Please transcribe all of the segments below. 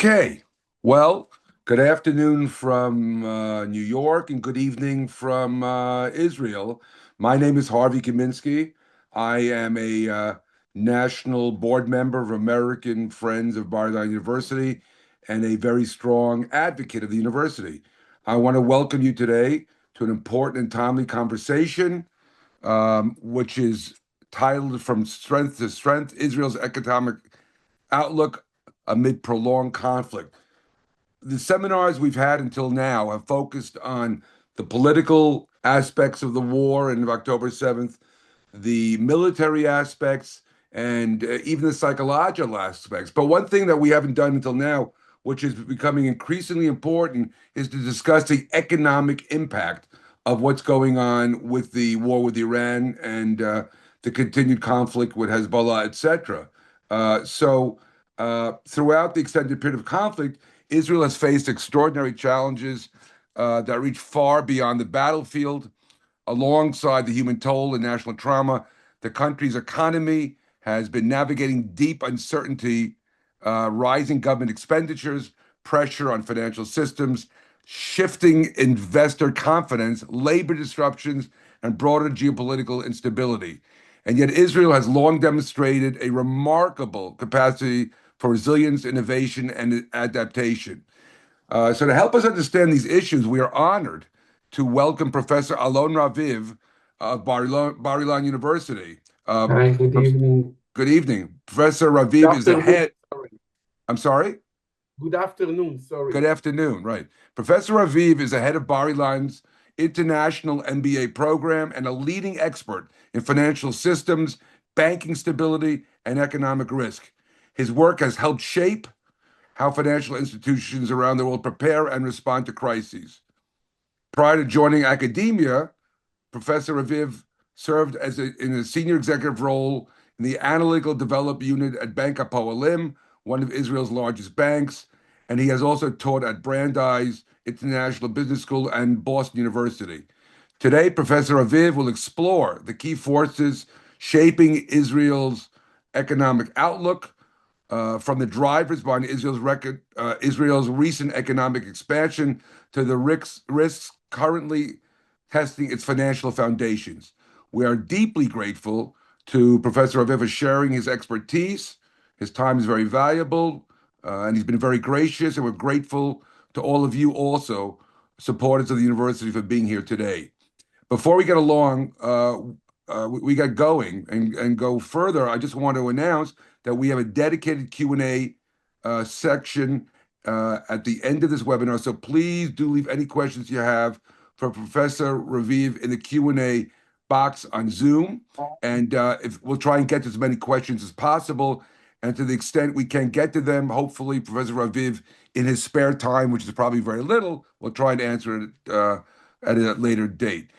Okay. Well, good afternoon from New York and good evening from Israel. My name is Harvey Kaminsky. I am a national board member of American Friends of Bar-Ilan University and a very strong advocate of the university. I want to welcome you today to an important and timely conversation, which is titled From Strength to Strength, Israel's Economic Outlook Amid Prolonged Conflict. The seminars we've had until now have focused on the political aspects of the war and of October 7th, the military aspects, and even the psychological aspects. But one thing that we haven't done until now, which is becoming increasingly important, is to discuss the economic impact of what's going on with the war with Iran and the continued conflict with Hezbollah, etc. Throughout the extended period of conflict, Israel has faced extraordinary challenges that reach far beyond the battlefield. Alongside the human toll and national trauma, the country's economy has been navigating deep uncertainty, rising government expenditures, pressure on financial systems, shifting investor confidence, labor disruptions, and broader geopolitical instability. And yet, Israel has long demonstrated a remarkable capacity for resilience, innovation, and adaptation. So, to help us understand these issues, we are honored to welcome Professor Alon Raviv of Bar-Ilan University. Hi, good evening. Good evening. Professor Good Raviv is the afternoon, head. sorry. I'm sorry? Good afternoon, Good sorry. afternoon, right. Professor Raviv is the head of Bar-Ilan's international MBA program and a leading expert in financial systems, banking stability, and economic risk. His work has helped shape how financial institutions around the world prepare and respond to crises. Prior to joining academia, Professor Raviv served in a senior executive role in the analytical development unit at Bank Hapoalim, one of Israel's largest banks, and he has also taught at Brandeis International Business School and Boston University. Today, Professor Raviv will explore the key forces shaping Israel's economic outlook, from the drivers behind Israel's recent economic expansion to the risks currently testing its financial foundations. We are deeply grateful to Professor Raviv for sharing his expertise. His time is very valuable, and he's been very gracious, and we're grateful to all of you also, supporters of the university, for being here today. Before we get along, we get going and go further, I just want to announce that we have a dedicated Q&A section at the end of this webinar. So please do leave any questions you have for Professor Raviv in the Q&A box on Zoom. And if we'll try and get to as many questions as possible. And to the extent we can get to them, hopefully Professor Raviv, in his spare time, which is probably very little, will try and answer it at a later date.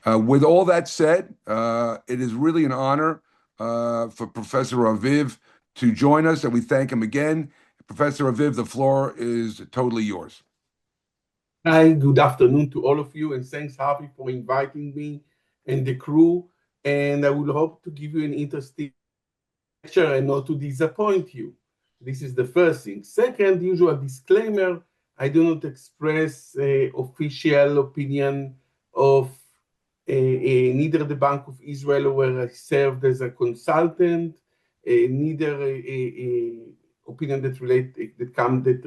With all that said, it is really an honor for Professor Raviv to join us, and we thank him again. Professor Raviv, the floor is totally yours. Hi, good afternoon to all of you, and thanks, Harvey, for inviting me and the crew. And I will hope to give you an interesting lecture and not to disappoint you. This is the first thing. Second, usual disclaimer, I do not express official opinion of neither the Bank of Israel, where I served as a consultant, neither opinion that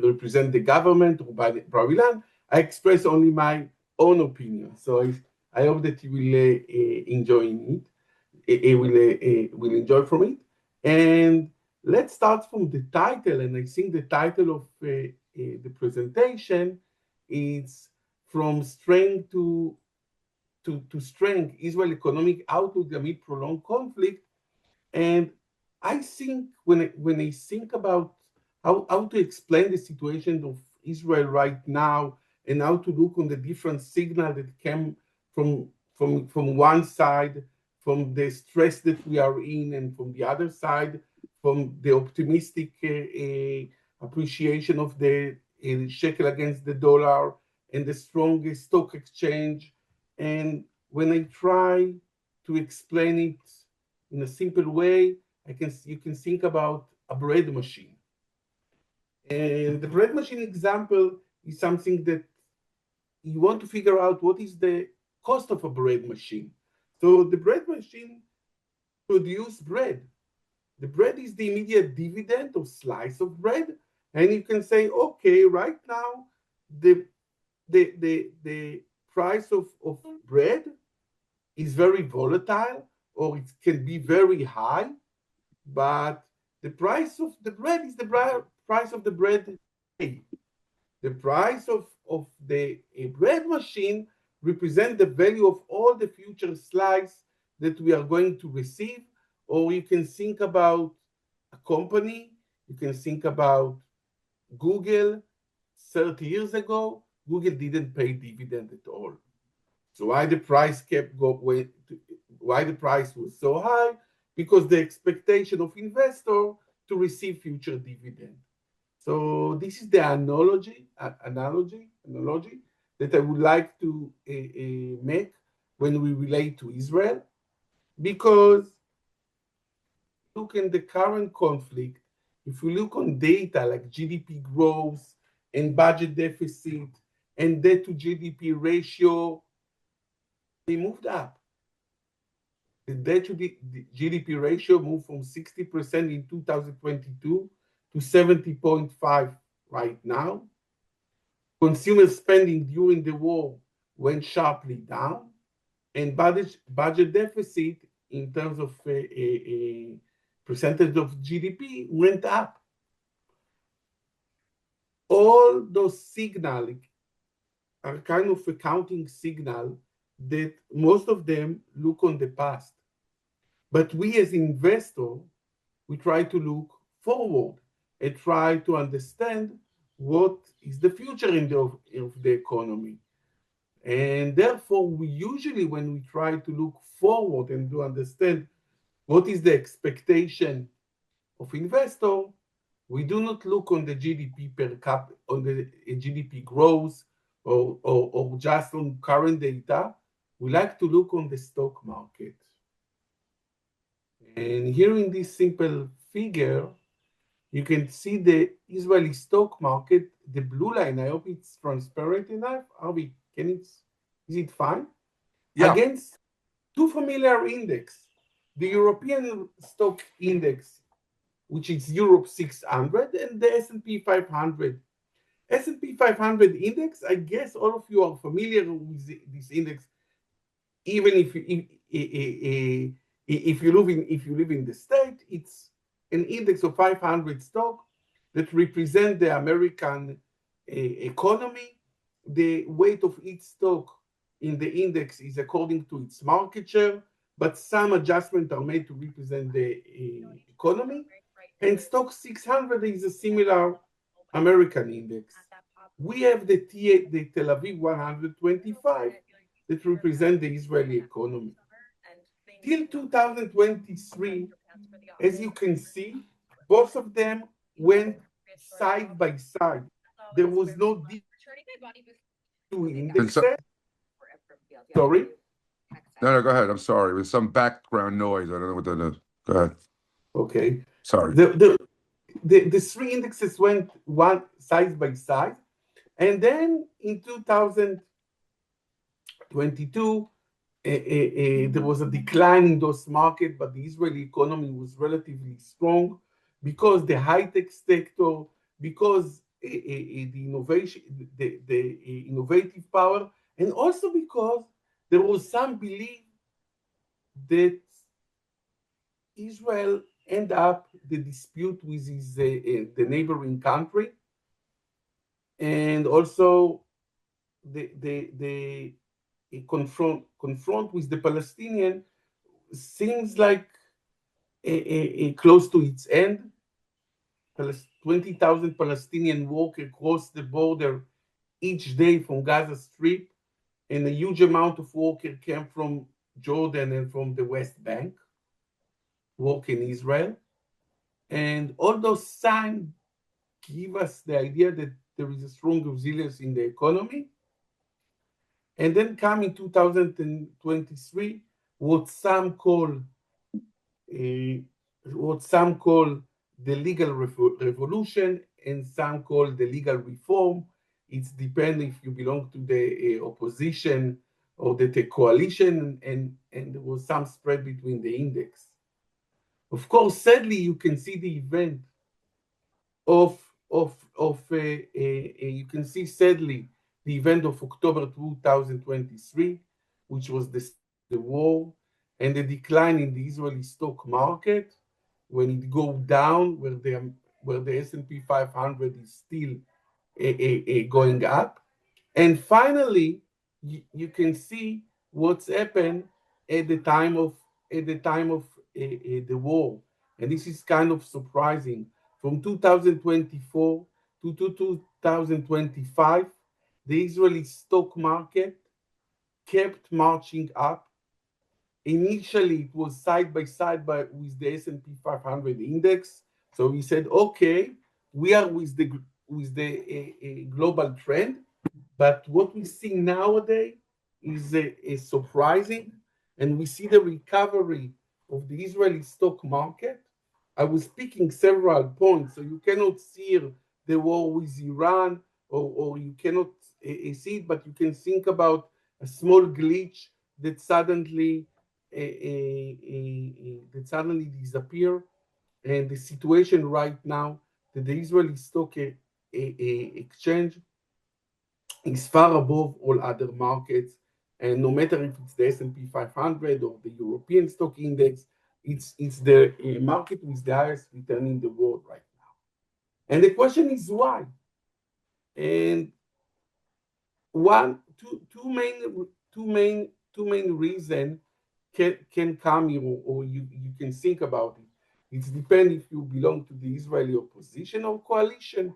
represent the government or by Bar-Ilan. I express only my own opinion. So I hope that you will enjoy it. Will enjoy from it. And let's start from the title. And I think the title of the presentation is From Strength to Strength, Israel Economic Outlook Amid Prolonged Conflict. And I think when I think about how to explain the situation of Israel right now and how to look on the different signal that came from one side, from the stress that we are in, and from the other side, from the optimistic appreciation of the shekel against the dollar and the strong stock exchange. And when I try to explain it in a simple way, you can think about a bread machine. And the bread machine example is something that you want to figure out what is the cost of a bread machine. So the bread machine produces bread. The bread is the immediate dividend or slice of bread. And you can say, okay, right now, the the price of bread is very volatile, or it can be very high, but the price of the bread is the price of the bread today. The price of the bread machine represent the value of all the future slice that we are going to receive. Or you can think about a company, you can think about Google. 30 years ago, Google didn't pay dividend at all. So why the price kept going? Why the price was so high? Because the expectation of investor to receive future dividend. So this is the analogy that I would like to make when we relate to Israel, because look in the current conflict, if we look on data like GDP growth and budget deficit and debt to GDP ratio, they moved up. The debt to the GDP ratio moved from 60% in 2022 to 70.5 right now. Consumer spending during the war went sharply down, and budget deficit in terms of a percentage of GDP went up. All those signals are kind of accounting signal that most of them look on the past. But we as investors, we try to look forward and try to understand what is the future of the economy. And therefore, we usually, when we try to look forward and to understand what is the expectation of investor, we do not look on the GDP per cap, on the GDP growth, or just on current data. We like to look on the stock market. And here in this simple figure, you can see the Israeli stock market, the blue line. I hope it's transparent enough. Is it fine? Yeah. Against two familiar index, the European stock index, which is Europe 600, and the S&P 500. S&P 500 index, I guess all of you are familiar with this index, even if you live in the state. It's an index of 500 stock that represent the American economy. The weight of each stock in the index is according to its market share, but some adjustments are made to represent the economy. And stock 600 is a similar American index. We have the Tel Aviv 125 that represent the Israeli economy. Till 2023, as you can see, both of them went side by side. There was no two indexes. Sorry? No, go ahead. I'm sorry. With some background noise. I don't know what that is. Go ahead. Okay. Sorry. The three indexes went one side by side. And then in 2022, there was a decline in those markets, but the Israeli economy was relatively strong because the high-tech sector, because the innovation, the innovative power, and also because there was some belief that Israel end up the dispute with the neighboring country, and also the confront with the Palestinian seems like close to its end. 20,000 Palestinians walk across the border each day from Gaza Strip, and a huge amount of workers came from Jordan and from the West Bank, work in Israel. And all those signs give us the idea that there is a strong resilience in the economy. And then come in 2023, what some call the legal revolution and some call the legal reform. It's depending if you belong to the opposition or the coalition, and there was some spread between the index. Of course, sadly, you can see the event of you can see sadly the event of October 2023, which was the war and the decline in the Israeli stock market when it go down, where the S&P 500 is still going up. And finally, you can see what's happened at the time of the war, and this is kind of surprising. From 2024 to 2025, the Israeli stock market kept marching up. Initially, it was side by side with the S&P 500 index. So we said, okay, we are with the global trend. But what we see nowadays is surprising, and we see the recovery of the Israeli stock market. I was picking several points, so you cannot see the war with Iran, or you cannot see it, but you can think about a small glitch that suddenly disappear, and the situation right now that the Israeli stock exchange is far above all other markets, and no matter if it's the S&P 500 or the European stock index, it's the market with the highest return in the world right now. And the question is why? And two main reasons can come here, or you can think about it. It depends if you belong to the Israeli opposition or coalition.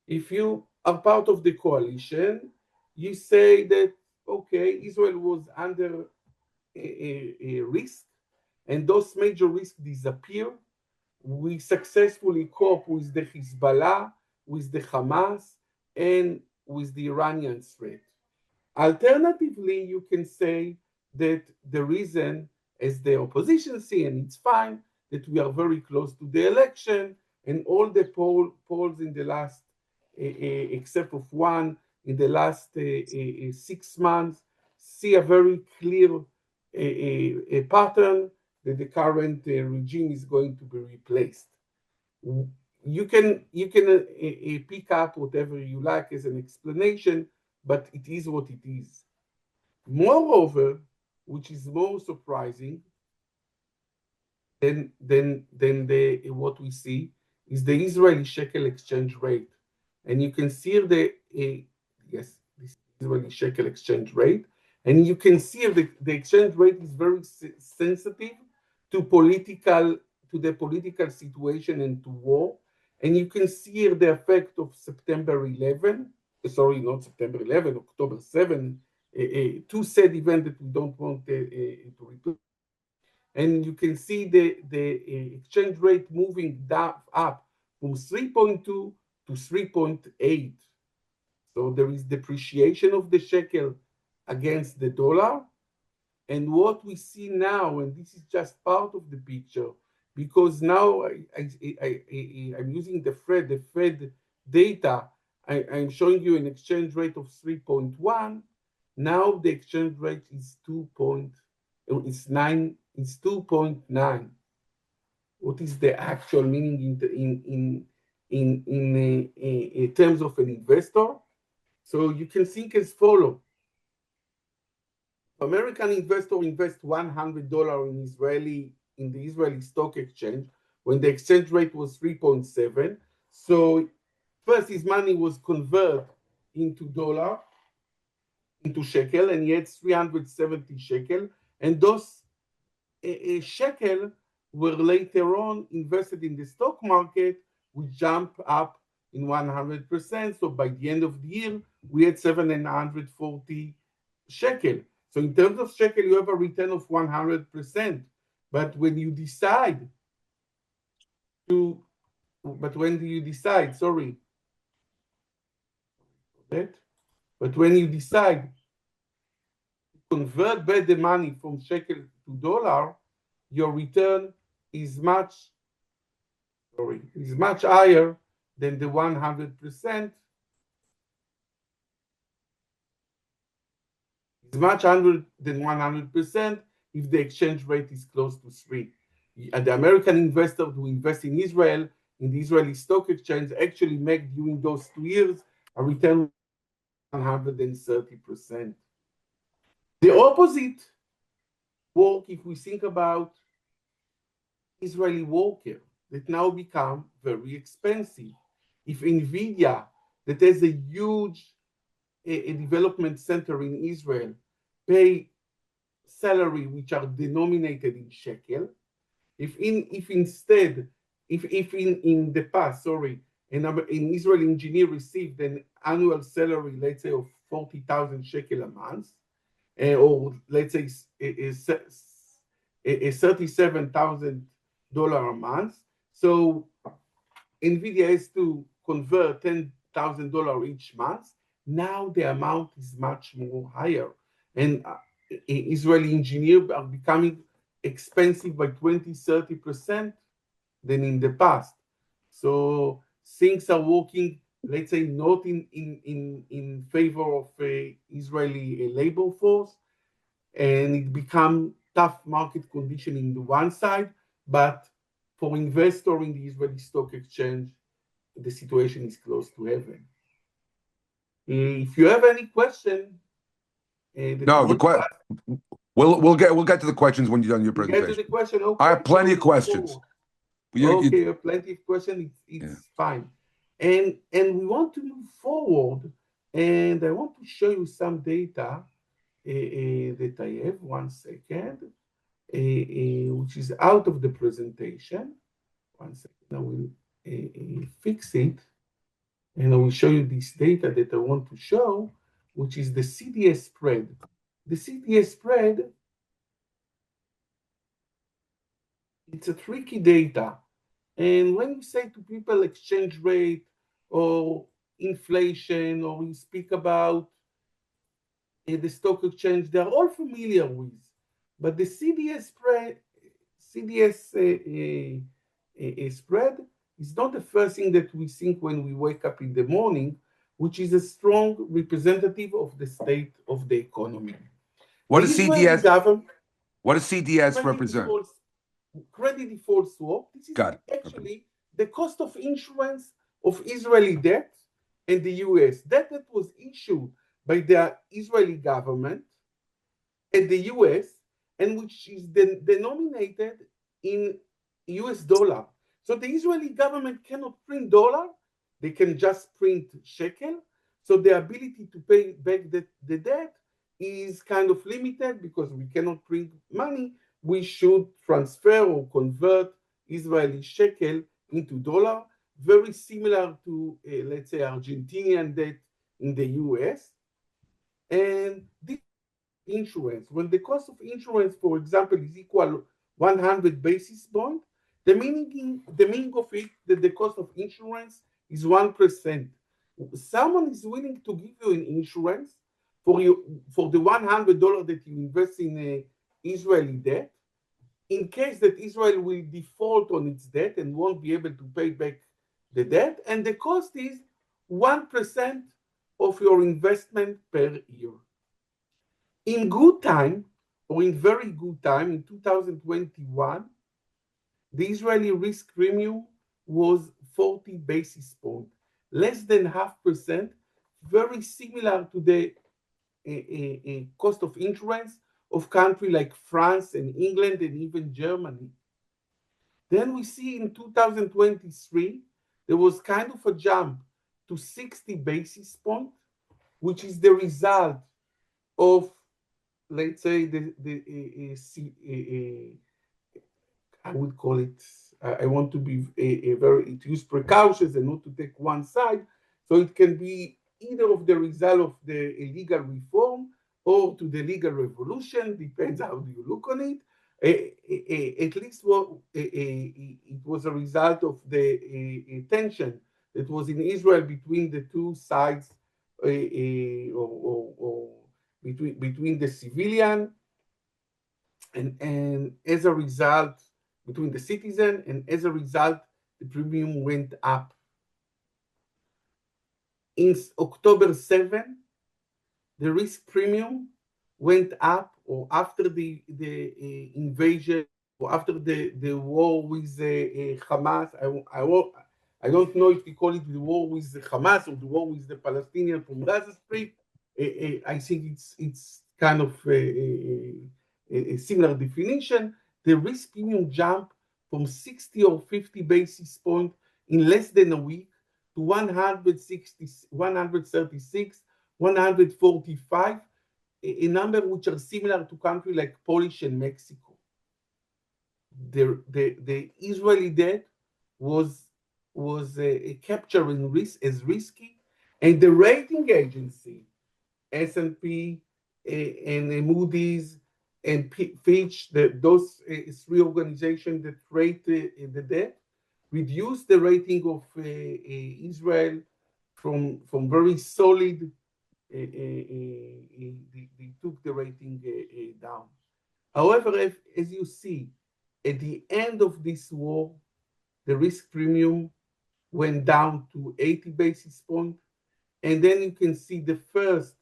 If you are part of the coalition, you say that, okay, Israel was under a risk, and those major risks disappear. We successfully cope with the Hezbollah, with the Hamas, and with the Iranian threat. Alternatively, you can say that the reason, as the opposition see, and it's fine, that we are very close to the election, and all the polls in the last, except of one, in the last 6 months, see a very clear pattern that the current regime is going to be replaced. You can pick up whatever you like as an explanation, but it is what it is. Moreover, which is more surprising than what we see, is the Israeli shekel exchange rate. And you can see this Israeli shekel exchange rate, and you can see the exchange rate is very sensitive to the political situation and to war. And you can see the effect of September 11, sorry, not September 11, October 7, two sad events that we don't want to repeat. And you can see the exchange rate moving up from 3.2 to 3.8. So there is depreciation of the shekel against the dollar. And what we see now, and this is just part of the picture, because now I'm using the Fed data. I'm showing you an exchange rate of 3.1. Now the exchange rate is 2.9. What is the actual meaning in terms of an investor? So you can think as follows. American investor invests $100 in the Israeli stock exchange when the exchange rate was 3.7. So first his money was converted into shekel, and he had 370 shekel, and those shekel were later on invested in the stock market, which jumped up in 100%. So by the end of the year, we had 740 shekel. So in terms of shekel, you have a return of 100%. But when you decide sorry, but when you decide to convert back the money from shekel to dollar, your return is much higher than the 100%. It's much higher than 100% if the exchange rate is close to 3. And the American investor who invest in Israel, in the Israeli stock exchange, actually make during those 2 years a return of 130%. The opposite work if we think about Israeli worker that now become very expensive. If NVIDIA, that has a huge development center in Israel, pay salary which are denominated in shekel, if in the past, an Israeli engineer received an annual salary, let's say, of 40,000 shekel a month, or let's say $37,000 a month. So NVIDIA has to convert $10,000 each month. Now the amount is much more higher, and Israeli engineers are becoming expensive by 20-30% than in the past. So things are working, let's say, not in favor of Israeli labor force, and it become tough market condition in the one side, but for investor in the Israeli stock exchange, the situation is close to heaven. If you have any question, No, we'll get to the questions when you're done your presentation. Get to the question. Okay. I have plenty of questions. Okay, you have plenty of questions. It's fine. And we want to move forward, and I want to show you some data that I have. 1 second, which is out of the presentation. 1 second, I will fix it, and I will show you this data that I want to show, which is the CDS spread. The CDS spread, it's a tricky data. And when you say to people exchange rate or inflation, or you speak about the stock exchange, they're all familiar with. But the CDS spread is not the first thing that we think when we wake up in the morning, which is a strong representative of the state of the economy. What does CDS? What does CDS represent? Credit default swap. This is actually the cost of insurance of Israeli debt and the US. Debt that was issued by the Israeli government and the US, and which is denominated in US dollar. So the Israeli government cannot print dollar, they can just print shekel. So the ability to pay back the debt is kind of limited because we cannot print money. We should transfer or convert Israeli shekel into dollar, very similar to, let's say, Argentinian debt in the US. And this insurance, when the cost of insurance, for example, is equal 100 basis points, the meaning of it that the cost of insurance is 1%. Someone is willing to give you an insurance for the $100 that you invest in Israeli debt, in case that Israel will default on its debt and won't be able to pay back the debt, and the cost is 1% of your investment per year. In good time, or in very good time, in 2021, the Israeli risk premium was 40 basis points, less than 0.5%, very similar to the cost of insurance of countries like France and England and even Germany. Then we see in 2023, there was kind of a jump to 60 basis points, which is the result of, let's say, I would call it, I want to be to use precautions and not to take one side. So it can be either of the result of the legal reform or to the legal revolution, depends how you look on it. At least it was a result of the tension that was in Israel between the two sides, or between the civilian and as a result, between the citizen, and as a result, the premium went up. In October 7, the risk premium went up, or after the invasion, or after the war with Hamas. I don't know if you call it the war with the Hamas or the war with the Palestinians from Gaza Strip. I think it's kind of a similar definition. The risk premium jumped from 60 or 50 basis points in less than a week to 160, 136, 145, a number which are similar to countries like Polish and Mexico. The Israeli debt was capturing risk as risky, and the rating agency, S&P and Moody's and Fitch, those three organizations that rate the debt, reduced the rating of Israel from very solid. They took the rating down. However, as you see, at the end of this war, the risk premium went down to 80 basis points. And then you can see the first,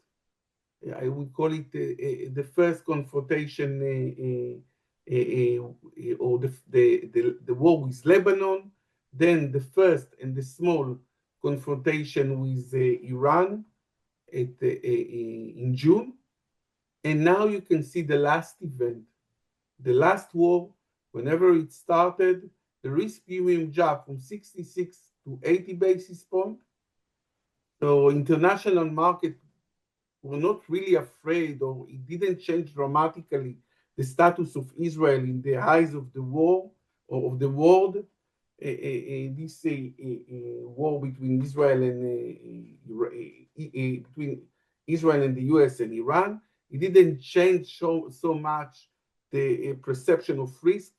I would call it the first confrontation or the war with Lebanon, then the first and the small confrontation with Iran in June. And now you can see the last event, the last war. Whenever it started, the risk premium jumped from 66 to 80 basis points. So international market were not really afraid, or it didn't change dramatically the status of Israel in the eyes of the war or of the world. This war between Israel and the U.S. and Iran, it didn't change so much the perception of risk.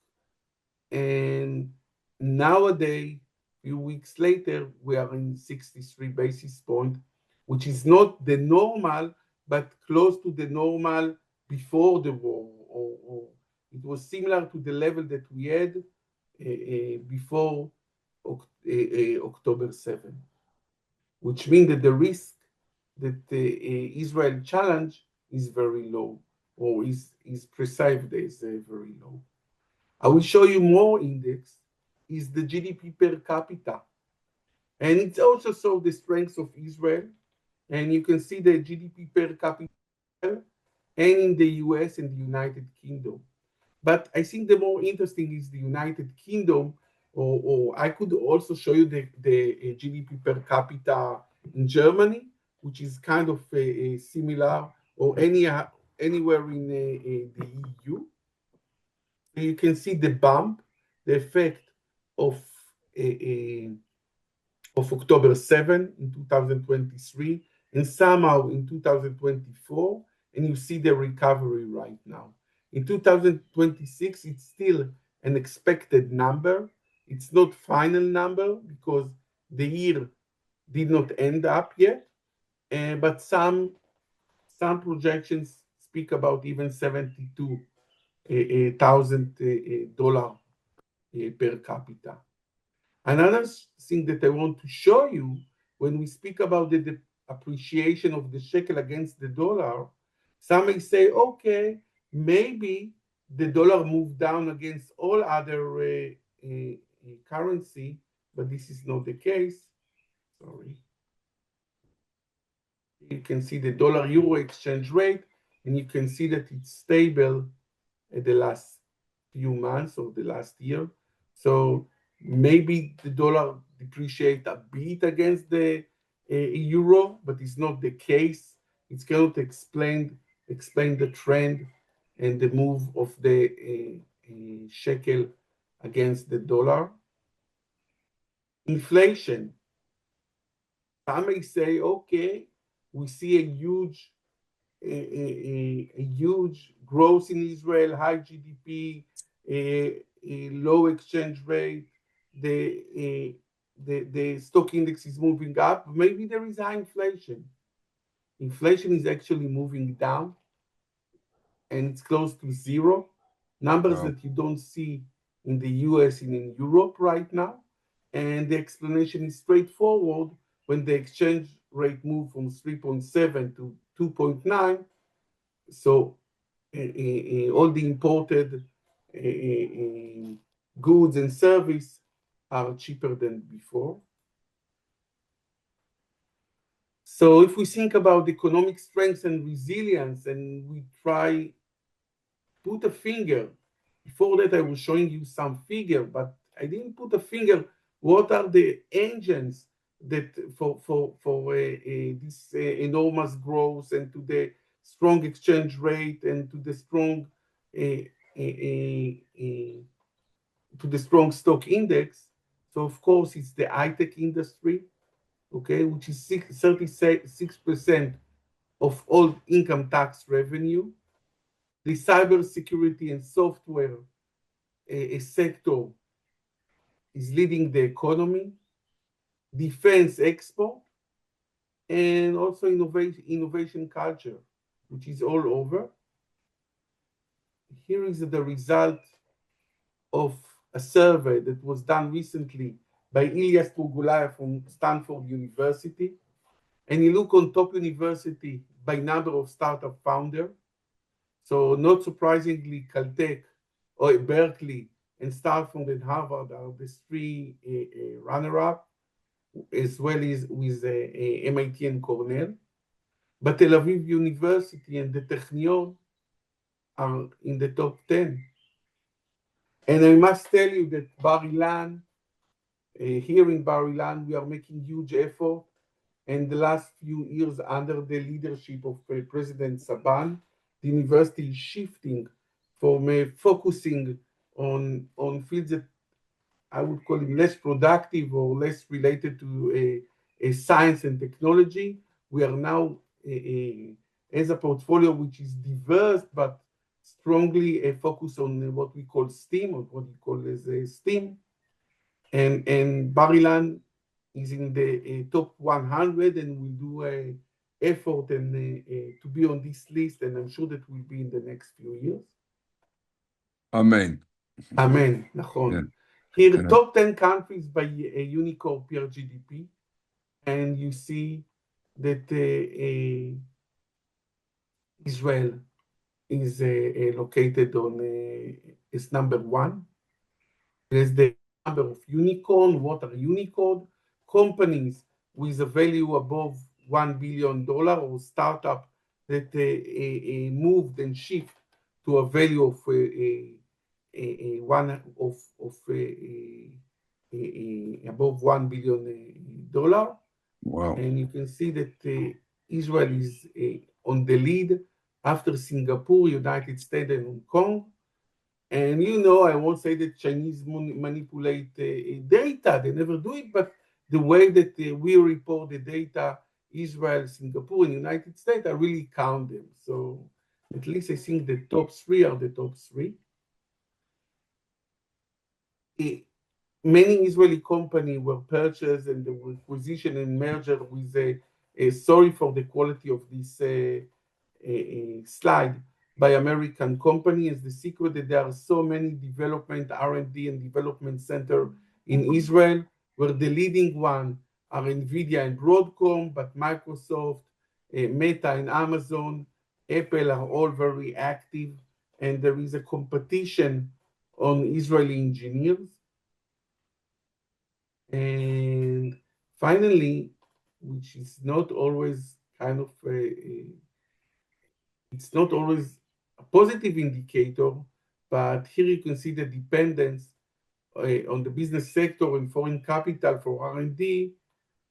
And nowadays, a few weeks later, we are in 63 basis points, which is not the normal, but close to the normal before the war, or it was similar to the level that we had before October 7, which means that the risk that Israel challenge is very low, or is perceived as very low. I will show you more index, is the GDP per capita. And it's also show the strengths of Israel. And you can see the GDP per capita and in the US and the United Kingdom. But I think the more interesting is the United Kingdom, or I could also show you the GDP per capita in Germany, which is kind of similar, or anywhere in the EU. And you can see the bump, the effect of October 7 in 2023, and somehow in 2024, and you see the recovery right now. In 2026, it's still an expected number. It's not final number because the year did not end up yet, but some projections speak about even $72,000 per capita. Another thing that I want to show you, when we speak about the appreciation of the shekel against the dollar, some may say, okay, maybe the dollar moved down against all other currency, but this is not the case. Sorry. You can see the dollar-euro exchange rate, and you can see that it's stable at the last few months or the last year. So maybe the dollar depreciate a bit against the euro, but it's not the case. It cannot explain the trend and the move of the shekel against the dollar. Inflation. Some may say, okay, we see a huge growth in Israel, high GDP, a low exchange rate, the stock index is moving up. Maybe there is high inflation. Inflation is actually moving down, and it's close to zero. Numbers that you don't see in the US and in Europe right now. And the explanation is straightforward. When the exchange rate moved from 3.7 to 2.9. So all the imported goods and service are cheaper than before. So if we think about economic strength and resilience, and we try put a finger, before that I was showing you some figure, but I didn't put a finger. What are the engines that for this enormous growth, and to the strong exchange rate, and to the strong stock index? So of course it's the high-tech industry, okay, which is 36% of all income tax revenue. The cybersecurity and software sector is leading the economy, defense export, and also innovation culture, which is all over. Here is the result of a survey that was done recently by Ilya Strugulaev from Stanford University. And you look on top university by number of startup founders. So not surprisingly, Caltech or Berkeley and Stanford and Harvard are the three runner-up, as well as with MIT and Cornell. But Tel Aviv University and the Technion are in the top 10. And I must tell you that Bar-Ilan, here in Bar-Ilan, we are making huge effort. And the last few years, under the leadership of President Saban, the university is shifting from focusing on fields that I would call it less productive or less related to science and technology. We are now, as a portfolio which is diverse, but strongly focused on what we call STEAM, or what we call as STEAM. And Bar-Ilan is in the top 100, and will do an effort and to be on this list, and I'm sure that will be in the next few years. Amen. Amen, נכון. Yeah. Here, the top 10 countries by Unicorn per GDP, and you see that Israel is located on is number 1. There's the number of unicorn. What are unicorn? Companies with a value above $1 billion, or startup that moved and shift to a value of above $1 billion. Wow. And you can see that Israel is on the lead after Singapore, United States, and Hong Kong. And I won't say that Chinese manipulate data, they never do it, but the way that we report the data, Israel, Singapore, and United States, I really count them. So at least I think the top 3 are the top 3. Many Israeli companies were purchased, and they were acquisition and merger with sorry for the quality of this slide, by American companies. The secret that there are so many development, R&D and development center in Israel, where the leading one are NVIDIA and Broadcom, but Microsoft, Meta and Amazon, Apple are all very active, and there is a competition on Israeli engineers. And finally, which is not always kind of it's not always a positive indicator, but here you can see the dependence on the business sector and foreign capital for R&D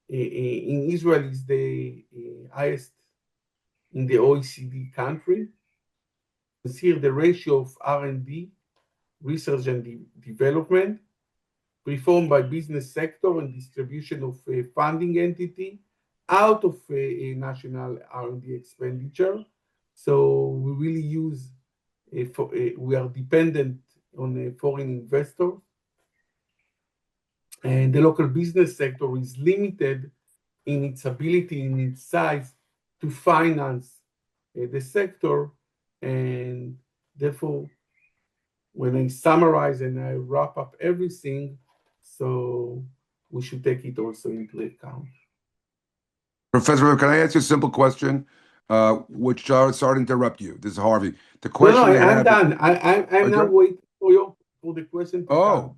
in Israel is the highest in the OECD country. You see here the ratio of R&D, research and development, performed by business sector and distribution of funding entity out of a national R&D expenditure. So we really use, we are dependent on foreign investors. And the local business sector is limited in its ability, in its size, to finance the sector. And therefore, when I summarize and I wrap up everything, so we should take it also into account. Professor Raviv, can I ask you a simple question? Which sorry to interrupt you. This is Harvey. The No, no, question I I'm have. done. I'm Oh, now done? waiting for for the question to Oh, come.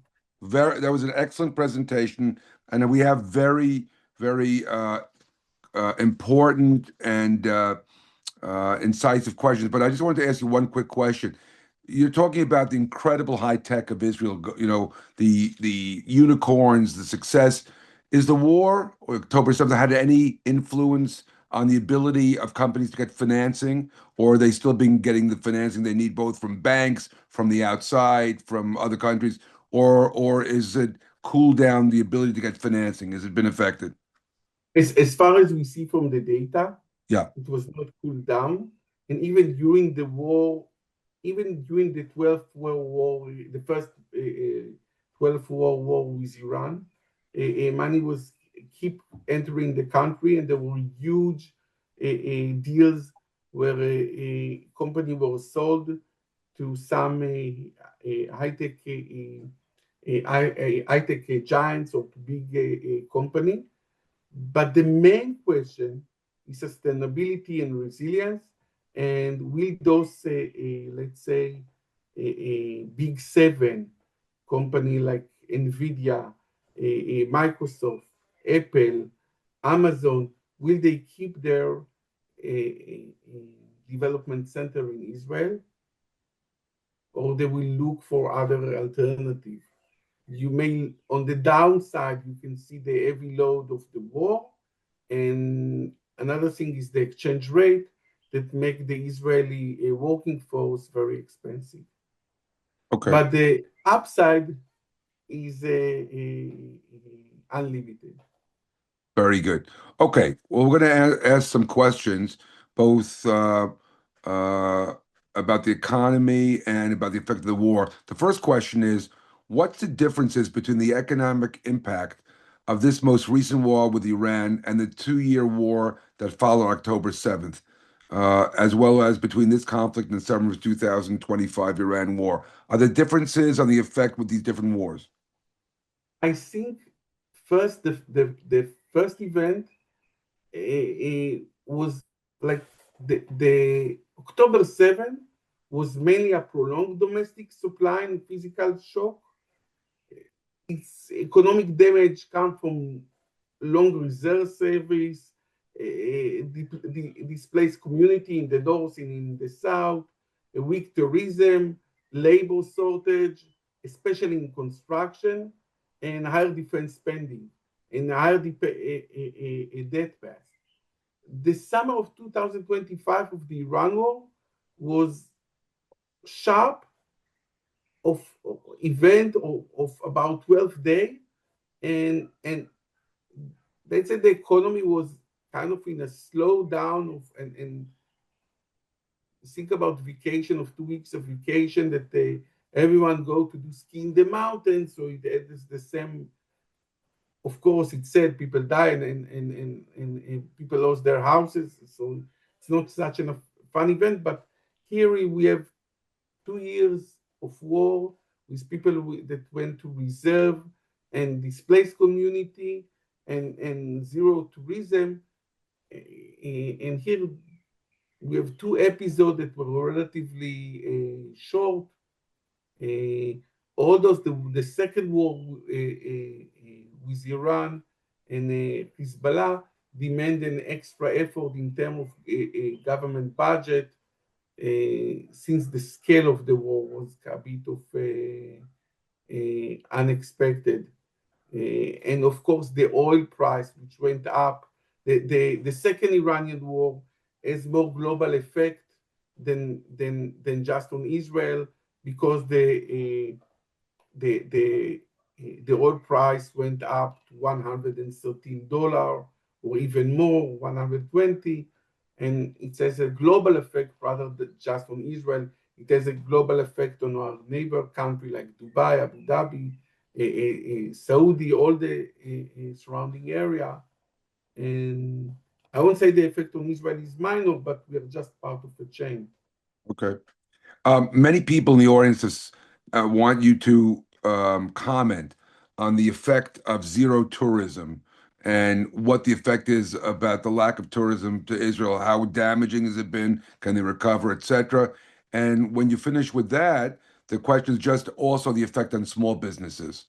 very. That was an excellent presentation, and we have very, very important and incisive questions. But I just wanted to ask you one quick question. You're talking about the incredible high tech of Israel, the unicorns, the success. Is the war or October 7th had any influence on the ability of companies to get financing, or are they still being getting the financing they need both from banks, from the outside, from other countries, or is it cooled down the ability to get financing? Has it been affected? As far as we see from the data, Yeah. it was not cooled down. And even during the war, even during the 12th World War, the first 12th World War with Iran, money was keep entering the country, and there were huge deals where a company was sold to some high-tech high-tech giants or big company. But the main question is sustainability and resilience. And will those, let's say, a big seven company like NVIDIA, Microsoft, Apple, Amazon, will they keep their development center in Israel, or they will look for other alternatives? You may, on the downside, you can see the heavy load of the war, and another thing is the exchange rate that make the Israeli working force very expensive. Okay. But the upside is unlimited. Very good. Okay. Well, we're going to ask some questions, both uh, about the economy and about the effect of the war. The first question is, what's the differences between the economic impact of this most recent war with Iran and the 2-year war that followed October 7th, as well as between this conflict and the summer of 2025 Iran war? Are there differences on the effect with these different wars? I think first the first event was like the October 7 was mainly a prolonged domestic supply and physical shock. Its economic damage come from long reserve service, displaced community in the north and in the south, a weak tourism, labor shortage, especially in construction, and higher defense spending, and higher debt path. The summer of 2025 of the Iran war was sharp of event of about 12 days, and they said the economy was kind of in a slowdown of and think about vacation of 2 weeks of vacation that they everyone go to do ski in the mountains, so it is the same. Of course, it said people died and people lost their houses, so it's not such a fun event. But here we have 2 years of war with people that went to reserve and displaced community and zero tourism. And here we have two episodes that were relatively short. Uh, Although the second war with Iran and Hezbollah demand an extra effort in terms of government budget, since the scale of the war was a bit of unexpected. And of course, the oil price, which went up, the second Iranian war has more global effect than just on Israel, because the the oil price went up to $113 or even more, 120, and it has a global effect rather than just on Israel. It has a global effect on our neighbor country like Dubai, Abu Dhabi, Saudi, all the surrounding area. And I won't say the effect on Israel is minor, but we are just part of the chain. Okay. Many people in the audience want you to comment on the effect of zero tourism and what the effect is about the lack of tourism to Israel. How damaging has it been? Can they recover, etc.? And when you finish with that, the question is just also the effect on small businesses.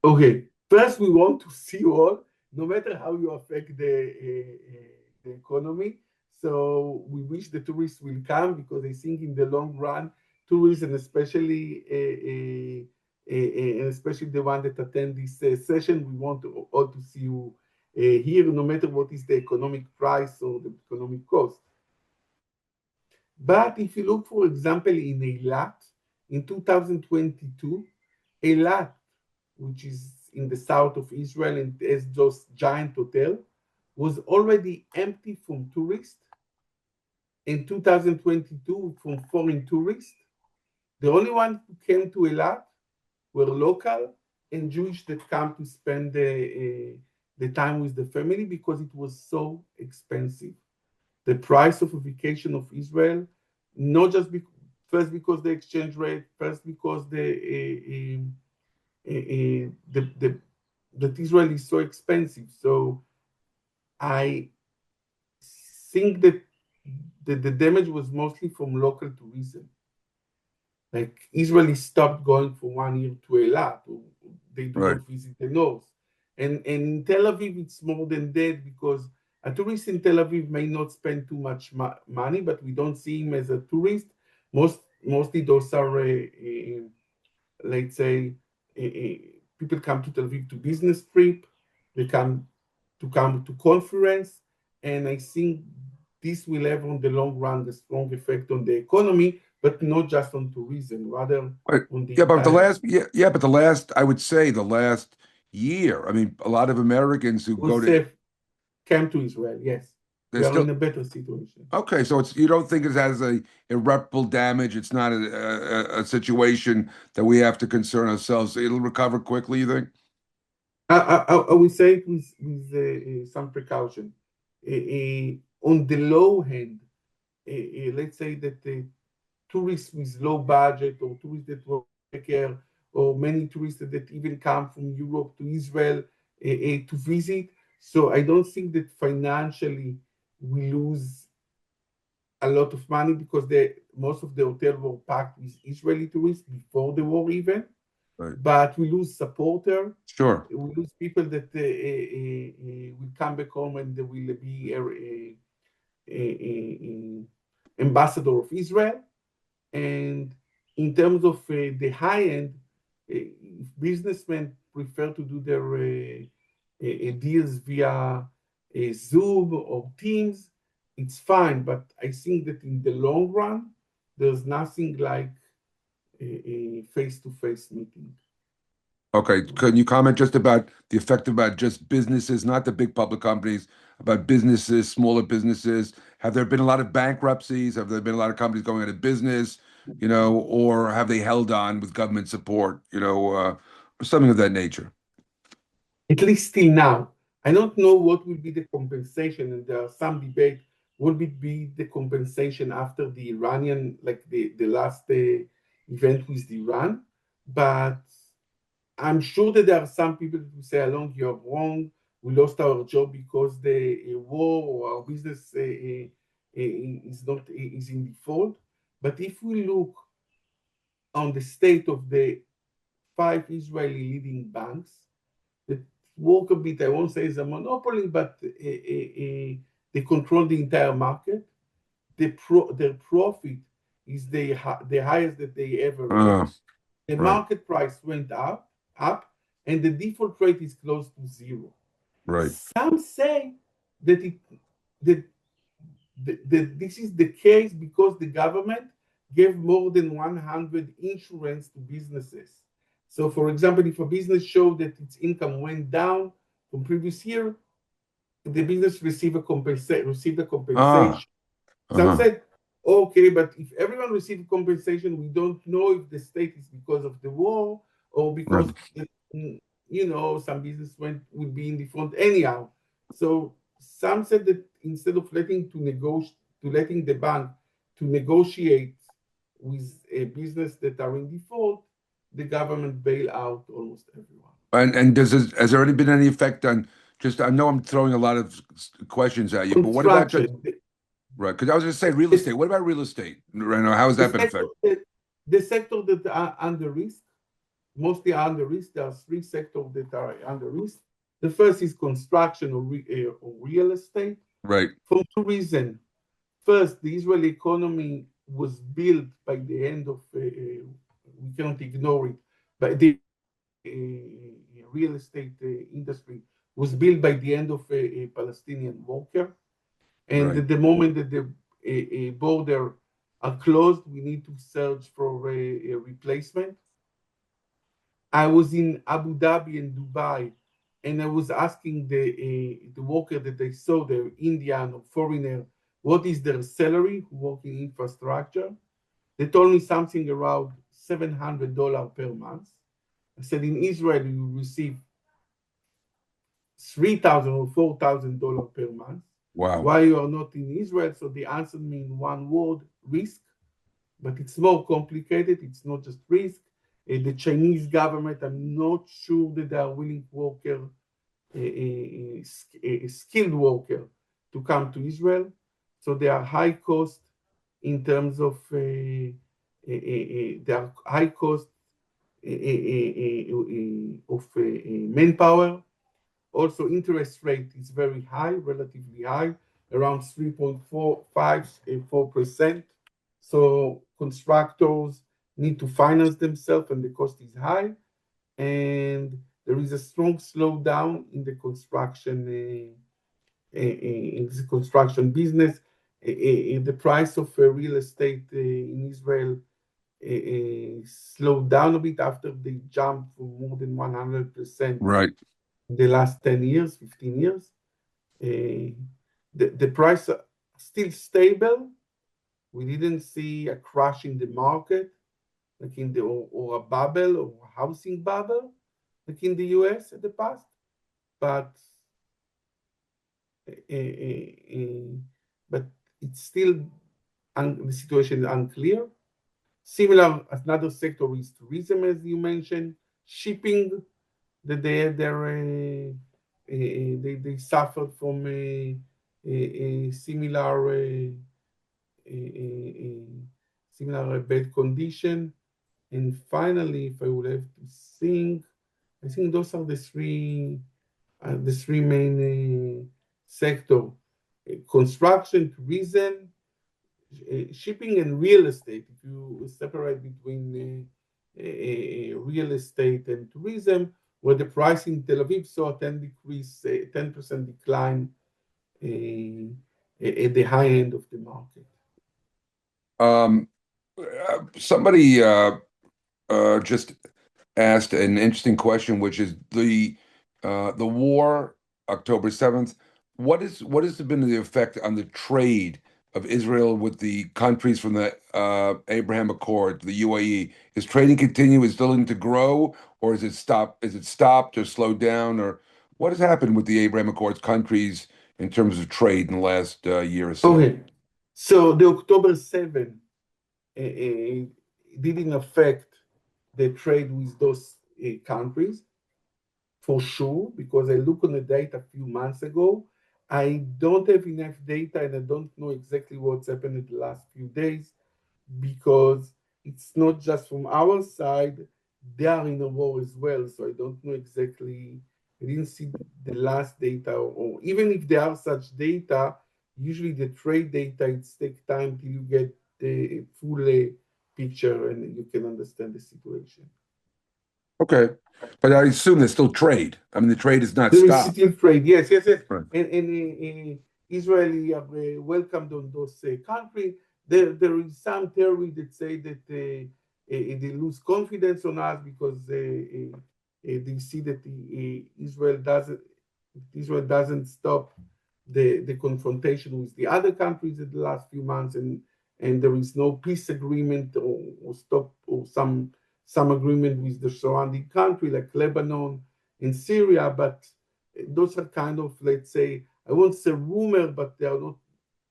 Okay, first we want to see all, no matter how you affect the economy. So we wish the tourists will come because I think in the long run, tourists and especially the one that attend this session, we want to, all to see you here, no matter what is the economic price or the economic cost. But if you look, for example, in Eilat, in 2022, Eilat, which is in the south of Israel and has those giant hotel, was already empty from tourists in 2022 from foreign tourists. The only ones who came to Eilat were local and Jewish that come to spend the time with the family because it was so expensive. The price of a vacation of Israel, not just first because the exchange rate, first because that Israel is so expensive. So I think that the damage was mostly from local tourism. Like Israelis stopped going for 1 year to Eilat, or they do Right. not visit the north. And in Tel Aviv, it's more than that because a tourist in Tel Aviv may not spend too much money, but we don't see him as a tourist. Mostly those are, let's say, people come to Tel Aviv to business trip, they come to conference, and I think this will have on the long run a strong effect on the economy, but not just on tourism, rather Right. on the Yeah, but the entire. last, yeah, but the last, I would say the last year. I mean, a lot of Americans who Who go to, safe came to Israel? Yes, they're we are still in a better situation. okay. So it's you don't think it has a irreparable damage. It's not a situation that we have to concern ourselves. It'll recover quickly, you think? I will say it with some precaution. On the low hand, let's say that the tourists with low budget or tourists that were here or many tourists that even come from Europe to Israel to visit. So I don't think that financially we lose a lot of money because most of the hotels were packed with Israeli tourists before the war even. Right. But we lose supporter, Sure. we lose people that will come back home and they will be ambassador of Israel. And in terms of the high end, if businessmen prefer to do their deals via Zoom or Teams, it's fine. But I think that in the long run, there's nothing like a face-to-face meeting. Okay. Can you comment just about the effect about just businesses, not the big public companies, about businesses, smaller businesses? Have there been a lot of bankruptcies? Have there been a lot of companies going out of business, or have they held on with government support, or something of that nature? At least till now. I don't know what will be the compensation, and there are some debate. What will be the compensation after the Iranian, like the last event with Iran? But I'm sure that there are some people who say, Alon, you're wrong. We lost our job because the war or our business is in default. But if we look on the state of the 5 Israeli leading banks, that work a bit, I won't say it's a monopoly, but they control the entire market. Their profit is the highest that they ever Oh, reached. The right, market price went up, and the default rate is close to zero. right. Some say that that this is the case because the government gave more than 100 insurance to businesses. So, for example, if a business showed that its income went down from previous year, the business received a Ah, compensation. Some uh-huh. said, okay, but if everyone received compensation, we don't know if the state is because of the war or Right. because some business will be in the front anyhow. So some said that instead of letting the bank to negotiate with a business that are in default, the government bail out almost everyone. And has there already been any effect on just, I know I'm throwing a lot of questions at you, but what about just, Construction. right? Because I was going to say real estate. What about real estate right now? How has The that been sector affected? that the sector that are under risk, mostly are under risk. There are three sectors that are under risk. The first is construction or real estate Right, for two reasons. First, the Israeli economy was built by the end of, we cannot ignore it, but the real estate industry was built by the end of a Palestinian worker. And right, at the moment that the border are closed, we need to search for a replacement. I was in Abu Dhabi and Dubai, and I was asking the worker that I saw, the Indian or foreigner, what is their salary who work in infrastructure. They told me something around $700 per month. I said in Israel you receive 3,000 or $4,000 per month. wow, Why you are not in Israel? So they answered me in one word: risk. But it's more complicated. It's not just risk. The Chinese government, I'm not sure that they are willing worker, a skilled worker, to come to Israel. So they are high cost in terms of they are high cost of manpower. Also, interest rate is very high, relatively high, around 3.45-4%. So constructors need to finance themselves, and the cost is high. And there is a strong slowdown in the construction business. The price of real estate in Israel slowed down a bit after they jumped for more than 100% right. in the last 10 years, 15 years. The price are still stable. We didn't see a crash in the market, like in the or a bubble or housing bubble, like in the US in the past. But uh, uh, but it's still the situation is unclear. Similar, another sector is tourism, as you mentioned, shipping. That they had their they suffered from a similar a similar bad condition. And finally, if I would have to think, I think those are the three main sector: construction, tourism, shipping, and real estate. If you separate between real estate and tourism, where the price in Tel Aviv saw a 10% decline at the high end of the market. Um, Somebody just asked an interesting question, which is the war, October 7th. What has been the effect on the trade of Israel with the countries from the Abraham Accord, the UAE? Is trading continue? Is still to grow, or is it stopped? Is it stopped or slowed down, or what has happened with the Abraham Accords countries in terms of trade in the last year or so? Okay, so the October 7 didn't affect the trade with those countries for sure, because I looked on the data a few months ago. I don't have enough data and I don't know exactly what's happened in the last few days, because it's not just from our side, they are in a war as well. So I don't know exactly, I didn't see the last data, or even if there are such data, usually the trade data, it takes time till you get the full picture and you can understand the situation. Okay, but I assume there's still trade. I mean, the trade is not There is stopped. still trade, yes, yes, yes. Right. And Israeli are welcomed on those countries. There is some theory that say that they lose confidence on us because they see that Israel doesn't stop the confrontation with the other countries in the last few months, and there is no peace agreement or stop or some agreement with the surrounding country like Lebanon and Syria, but those are kind of, let's say, I won't say rumor, but they are not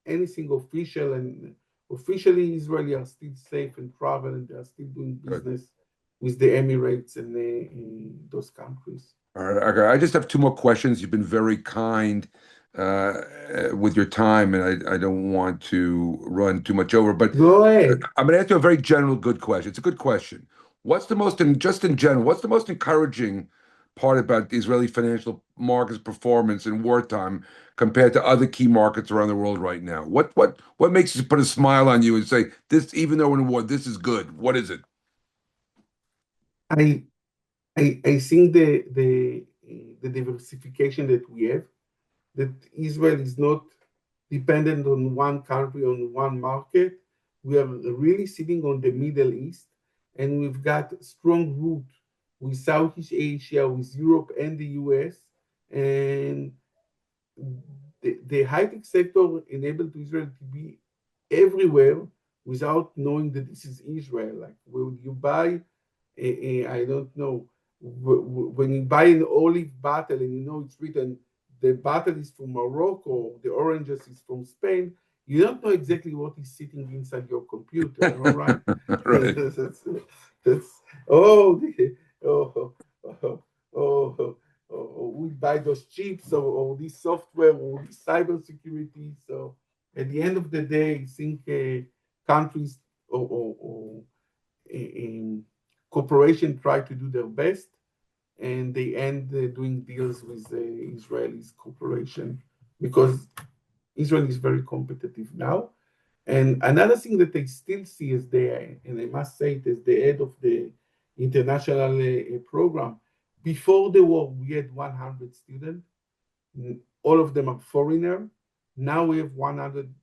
anything official. And officially, Israeli are still safe and travel, and they are still doing Good. business with the Emirates and those countries. All right, okay. I just have two more questions. You've been very kind with your time, and I don't want to run too much over, but Go ahead. I'm going to ask you a very general good question. It's a good question. What's the most, just in general, what's the most encouraging part about the Israeli financial market's performance in wartime compared to other key markets around the world right now? What makes you put a smile on you and say, this, even though we're in war, this is good? What is it? I I think the diversification that we have, that Israel is not dependent on one country, on one market. We are really sitting on the Middle East, and we've got strong root with Southeast Asia, with Europe and the US. And the high-tech sector enabled Israel to be everywhere without knowing that this is Israel. Like when you buy I don't know, when you buy an olive bottle and you know it's written the bottle is from Morocco, the oranges is from Spain, you don't know exactly what is sitting inside your computer, all right? Right. That's, oh, oh, oh, oh, we buy those chips or this software or this cybersecurity. So at the end of the day, I think countries or um, corporations try to do their best, and they end doing deals with the Israelis corporation because Israel is very competitive now. And another thing that I still see is there, and I must say it as the head of the international program. Before the war, we had 100 students. All of them are foreigner. Now we have 100.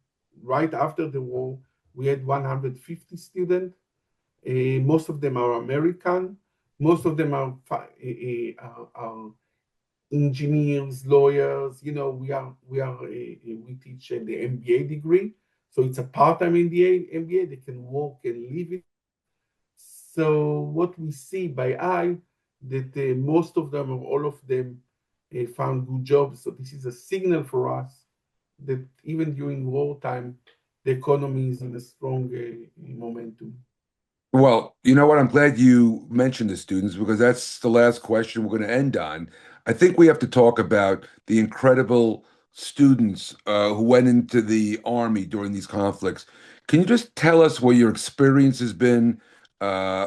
Right after the war, we had 150 students. Most of them are American. Most of them are engineers, lawyers. You know, we teach the MBA degree, so it's a part-time MBA. They can work and live it. So what we see by eye that most of them or all of them found good jobs. So this is a signal for us that even during wartime, the economy is in a strong momentum. Well, you know what? I'm glad you mentioned the students because that's the last question we're going to end on. I think we have to talk about the incredible students who went into the army during these conflicts. Can you just tell us what your experience has been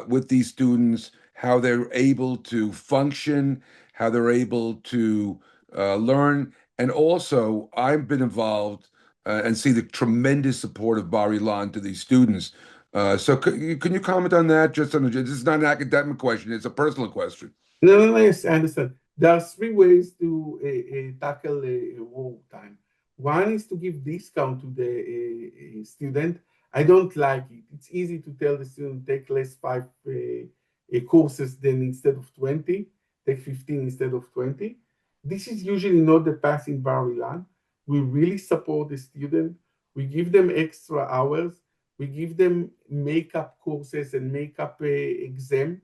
with these students, how they're able to function, how they're able to learn? And also, I've been involved and see the tremendous support of Bar-Ilan to these students. So can you comment on that? Just on this is not an academic question; it's a personal question. No, no, no, yes, I understand. There are three ways to tackle war time. One is to give discount to the student. I don't like it. It's easy to tell the student take less five courses than instead of 20, take 15 instead of 20. This is usually not the path in Bar-Ilan. We really support the student. We give them extra hours. We give them makeup courses and makeup exam.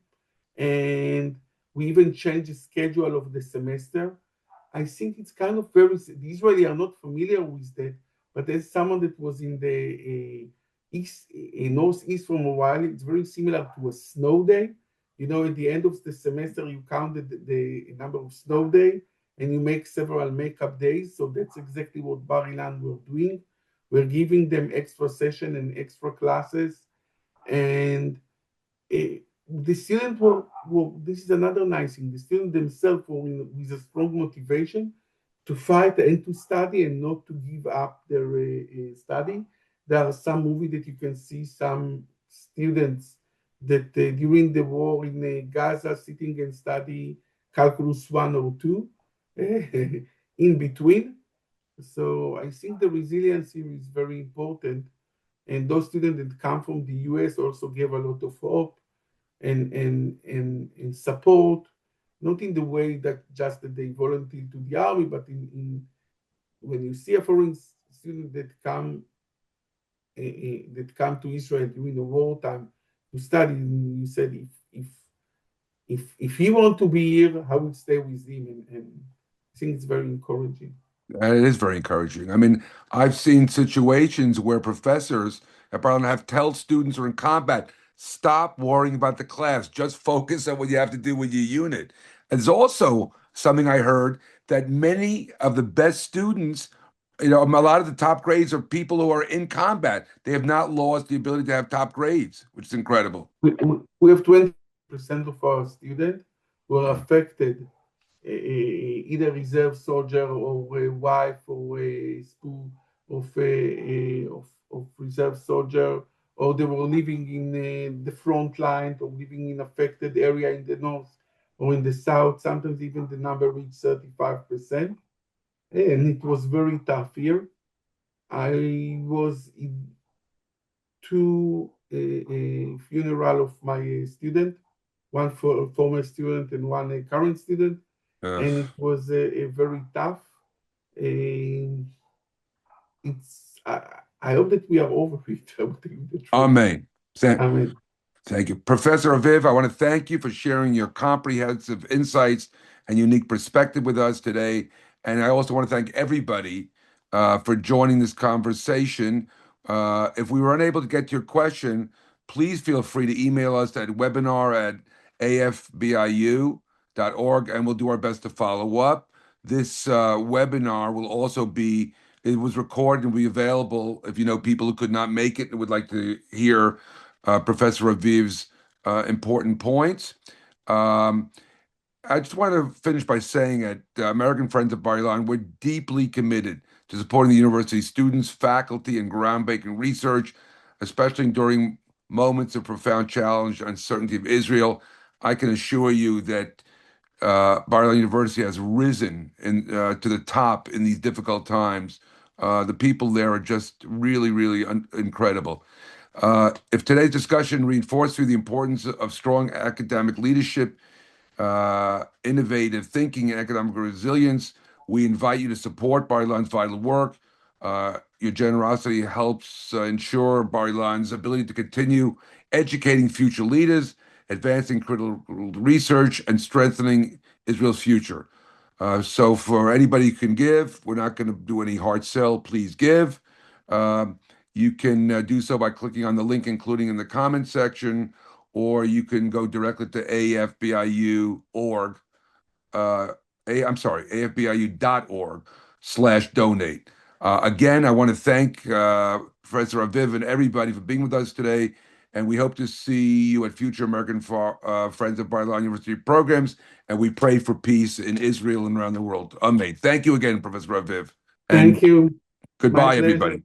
And we even change the schedule of the semester. I think it's kind of very, the Israeli are not familiar with that, but as someone that was in the east, northeast from a while, it's very similar to a snow day. You know, at the end of the semester, you count the number of snow day and you make several makeup days. So that's exactly what Bar-Ilan were doing. We're giving them extra session and extra classes. And the students this is another nice thing, the students themselves were with a strong motivation to fight and to study and not to give up their study. There are some movies that you can see some students that during the war in Gaza sitting and study calculus 1 or 2 in between. So I think the resilience here is very important. And those students that come from the US also give a lot of hope and support, not in the way that just that they volunteer to the army, but in when you see a foreign student that come to Israel during the wartime to study, you said if he want to be here, I would stay with him, and I think it's very encouraging. And it is very encouraging. I mean, I've seen situations where professors have probably have tell students who are in combat, Stop worrying about the class. Just focus on what you have to do with your unit. And there's also something I heard that many of the best students, a lot of the top grades are people who are in combat. They have not lost the ability to have top grades, which is incredible. We have 20% of our students who are affected, either reserve soldier or a wife or a spouse of reserve soldier, or they were living in the front line or living in affected area in the north or in the south. Sometimes even the number reached 35%. And it was very tough here. I was in two funeral of my student, one for a former student and one a current student, and it was a very tough. And I hope that we are over it. I will tell you the truth. Amen. Amen. Thank you. Professor Raviv, I want to thank you for sharing your comprehensive insights and unique perspective with us today. And I also want to thank everybody for joining this conversation. If we were unable to get to your question, please feel free to email us at webinar@afbiu.org, and we'll do our best to follow up. This webinar will also be, it was recorded and will be available if you know people who could not make it and would like to hear Professor Raviv's important points. I just want to finish by saying that American Friends of Bar-Ilan, we're deeply committed to supporting the university's students, faculty, and groundbreaking research, especially during moments of profound challenge and uncertainty of Israel. I can assure you that Bar-Ilan University has risen to the top in these difficult times. The people there are just really, really incredible. If today's discussion reinforced the importance of strong academic leadership, innovative thinking, and economic resilience, we invite you to support Bar-Ilan's vital work. Your generosity helps ensure Bar-Ilan's ability to continue educating future leaders, advancing critical research, and strengthening Israel's future. So for anybody who can give, we're not going to do any hard sell. Please give. You can do so by clicking on the link, including in the comment section, or you can go directly to afbiu.org. afbiu.org/donate. Again, I want to thank Professor Raviv and everybody for being with us today, and we hope to see you at future American Friends of Bar-Ilan University programs, and we pray for peace in Israel and around the world. Amen. Thank you again, Professor Raviv. Thank you. Goodbye, everybody.